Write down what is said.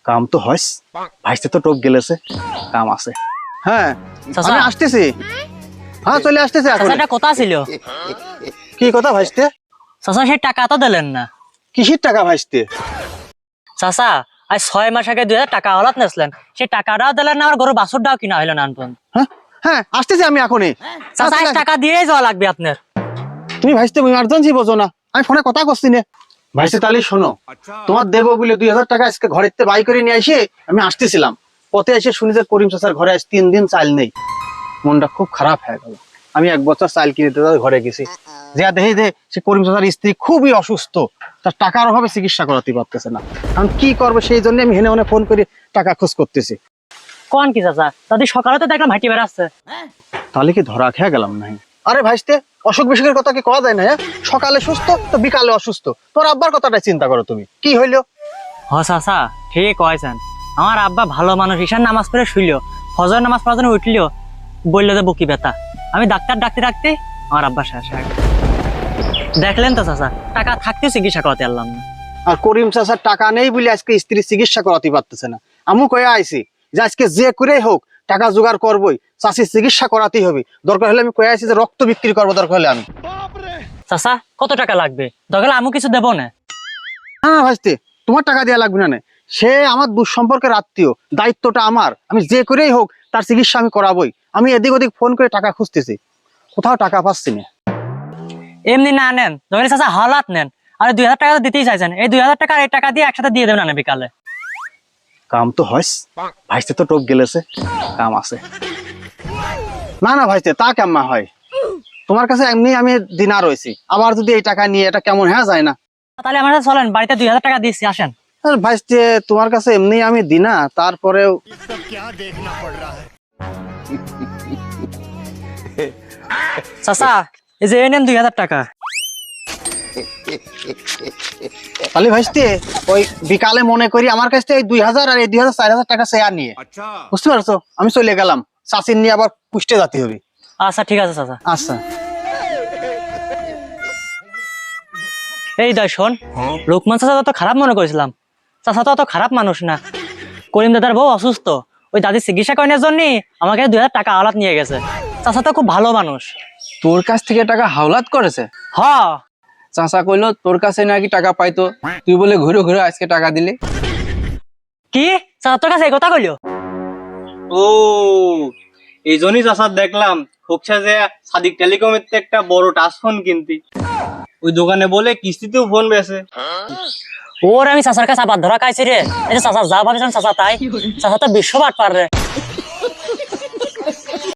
কাম তো হয়স, ভাইস্তে তো টোপ গেলেছে, কাম আছে। হ্যাঁ আমি আসতেছি, হ্যাঁ চলে আসতেছি এখন। চাচা, একটা কথা ছিল। কি কথা ভাইস্তে? চাচা, সেই টাকা তো দিলেন না। কিসের টাকা ভাইস্তে? চাচা, আজ 6 মাস আগে 2000 টাকা হলাত নেছিলেন, সেই টাকাটাও দিলেন না, আর গরু বাছুরটাও কিনা হইলো না আনপন। হ্যাঁ হ্যাঁ আসতেছি আমি এখনই। চাচা, আজ টাকা দিয়েই যাওয়া লাগবে আপনার। তুমি ভাইস্তে ইমার্জেন্সি বোঝো না, আমি ফোনে কথা করছি না। ভাইস্তে তাহলে শোনো, তোমার দেবো বলে 2000 টাকা আজকে ঘরের বাই করে নিয়ে এসে আমি আসতেছিলাম, পথে এসে শুনি যে করিম চাচার ঘরে আজ 3 দিন চাল নেই। মনটা খুব খারাপ হয়ে গেল। আমি 1 বছর চাল কিনে তাদের ঘরে গেছি, যা দেখি যে সে করিম চাচার স্ত্রী খুবই অসুস্থ, তার টাকার অভাবে চিকিৎসা করাতে পারতেছে না। এখন কি করবো সেই জন্য আমি হেনে মনে ফোন করে টাকা খোঁজ করতেছি। কোন কি চাচা, দাদি সকালে তো দেখলাম হাঁটি বেড়াচ্ছে। তাহলে কি ধরা খেয়ে গেলাম নাই? আরে ভাইস্তে, অসুখ বিসুখের কথা কি কওয়া যায় না? সকালে সুস্থ তো বিকালে অসুস্থ। তোর আব্বার কথাটা চিন্তা করো তুমি, কি হইলো? হ চাচা, ঠিক কয়েছেন। আমার আব্বা ভালো মানুষ, ঈশান নামাজ পড়ে শুইল, ফজর নামাজ পড়ার জন্য উঠলিও, বললো যে বুকি ব্যথা। আমি ডাক্তার ডাকতে ডাকতে আমার আব্বা শেষ হয়ে গেল। দেখলেন তো চাচা, টাকা থাকতেও চিকিৎসা করাতে পারলাম না। আর করিম চাচার টাকা নেই বলে আজকে স্ত্রীর চিকিৎসা করাতে পারতেছে না। আমু কয়ে আইছি যে আজকে যে করেই হোক টাকা জোগাড় করবোই, চাষির চিকিৎসা করাতেই হবে। দরকার হলে আমি কয়ে আইছি যে রক্ত বিক্রি করবো, দরকার হলে আমি। চাচা, কত টাকা লাগবে? দরকার আমি কিছু দেবো না। হ্যাঁ ভাইস্তে, তোমার টাকা দেওয়া লাগবে না। সে আমার দুঃসম্পর্কের আত্মীয়, দায়িত্বটা আমার। আমি যে করেই হোক তার চিকিৎসা আমি করাবোই। আমি এদিক ওদিক ফোন করে টাকা খুঁজতেছি, কোথাও টাকা পাচ্ছি না। এমনি না নেন, দরকার চাচা হালাত নেন। আর 2000 টাকা তো দিতেই চাইছেন, এই 2000 টাকা আর এই টাকা দিয়ে একসাথে দিয়ে দেবেন না বিকালে। কাম তো হয়স, ভাইস্তে তো টোপ গেলেছে, কাম আছে। না না ভাইস্তে, তা কেমন হয়? তোমার কাছে এমনি আমি দিনা রয়েছি, আবার যদি এই টাকা নিয়ে এটা কেমন হ্যাঁ যায় না? তাহলে আমার সাথে চলেন, বাড়িতে 2000 টাকা দিচ্ছি, আসেন। আর ভাইস্তে, তোমার কাছে এমনি আমি দিনা, তারপরেও চাচা, এই যে নেন 2000 টাকা। তাহলে ভাইস্তে ওই বিকালে মনে করি আমার কাছ থেকে 2000 আর এই 2000 4000 টাকা শেয়ার নিয়ে, বুঝতে পারছো? আমি চলে গেলাম, চাষির নিয়ে আবার পুষ্টে যেতে হবে। আচ্ছা ঠিক আছে চাচা। আচ্ছা। এই দা শোন, লোকমান চাচা তো খারাপ মনে করেছিলাম, চাচা তো অত খারাপ মানুষ না। করিম দাদার বউ অসুস্থ, ওই দাদির চিকিৎসা করানোর জন্য আমাকে 2000 টাকা আলাত নিয়ে গেছে। চাচা তো খুব ভালো মানুষ। তোর কাছ থেকে টাকা হাওলাত করেছে? হ। চাচা কইলো তোর কাছে নাকি টাকা পাইতো, তুই বলে ঘুরে ঘুরে আজকে টাকা দিলে। কি চাচা তোর কাছে এই কথা কইলো? ও, এই জন্যই চাষার দেখলাম হোকসা যে সাদিক টেলিকমের থেকে একটা বড় টাচ ফোন কিনতি, ওই দোকানে বলে কিস্তিতেও ফোন বেছে। ওর আমি চাচার কাছে আবার ধরা খাইছি রে। এই যে চাচা যা ভাবছিলাম চাচা তাই, চাচা তো বিশ্ববাট পার রে।